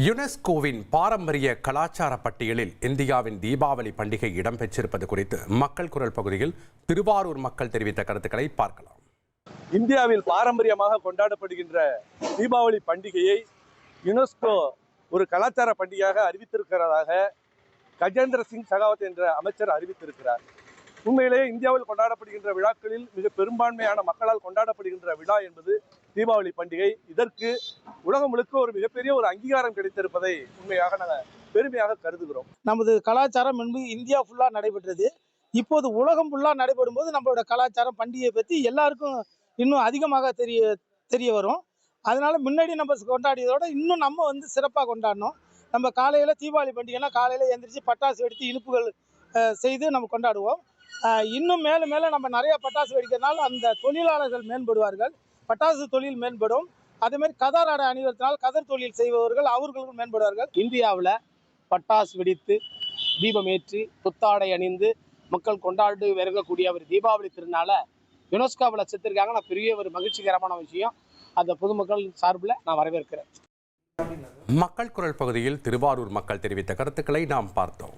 யுனெஸ்கோவின் பாரம்பரிய கலாச்சார பட்டியலில் இந்தியாவின் தீபாவளி பண்டிகை இடம்பெற்றிருப்பது குறித்து மக்கள் குரல் பகுதியில் திருவாரூர் மக்கள் தெரிவித்த கருத்துக்களை பார்க்கலாம். இந்தியாவில் பாரம்பரியமாக கொண்டாடப்படுகின்ற தீபாவளி பண்டிகையை யுனெஸ்கோ ஒரு கலாச்சார பண்டிகையாக அறிவித்திருக்கிறதாக கஜேந்திர சிங் ஷெகாவத் என்ற அமைச்சர் அறிவித்திருக்கிறார். உண்மையிலேயே இந்தியாவில் கொண்டாடப்படுகின்ற விழாக்களில் மிக பெரும்பான்மையான மக்களால் கொண்டாடப்படுகின்ற விழா என்பது தீபாவளி பண்டிகை. இதற்கு உலகம் முழுக்க ஒரு மிகப்பெரிய ஒரு அங்கீகாரம் கிடைத்திருப்பதை உண்மையாக நாங்கள் பெருமையாக கருதுகிறோம். நமது கலாச்சாரம் என்பது இந்தியா ஃபுல்லாக நடைபெற்றது. இப்போது உலகம் ஃபுல்லாக நடைபெறும் போது நம்மளோட கலாச்சாரம் பண்டிகையை பற்றி எல்லாருக்கும் இன்னும் அதிகமாக தெரிய வரும். அதனால முன்னாடி நம்ம கொண்டாடியதோட இன்னும் நம்ம சிறப்பாக கொண்டாடணும். நம்ம காலையில் தீபாவளி பண்டிகைனா காலையில் எழுந்திரிச்சு பட்டாசு வெடித்து இனிப்புகள் செய்து நம்ம கொண்டாடுவோம். இன்னும் மேலும் மேலும் நம்ம நிறைய பட்டாசு வெடிக்கிறதுனால அந்த தொழிலாளர்கள் மேம்படுவார்கள், பட்டாசு தொழில் மேம்படும். அதேமாதிரி கதர் ஆடை அணிவதனால் கதர் தொழில் செய்பவர்கள் அவர்களுக்கும் மேம்படுவார்கள். இந்தியாவில் பட்டாசு வெடித்து தீபம் ஏற்றி புத்தாடை அணிந்து மக்கள் கொண்டாடி வரக்கூடிய ஒரு தீபாவளி திருநாளை யுனெஸ்கோவில் சேர்த்திருக்காங்க. நான் பெரிய ஒரு மகிழ்ச்சிகரமான விஷயம். அந்த பொதுமக்கள் சார்பில் நான் வரவேற்கிறேன். மக்கள் குரல் பகுதியில் திருவாரூர் மக்கள் தெரிவித்த கருத்துக்களை நாம் பார்த்தோம்.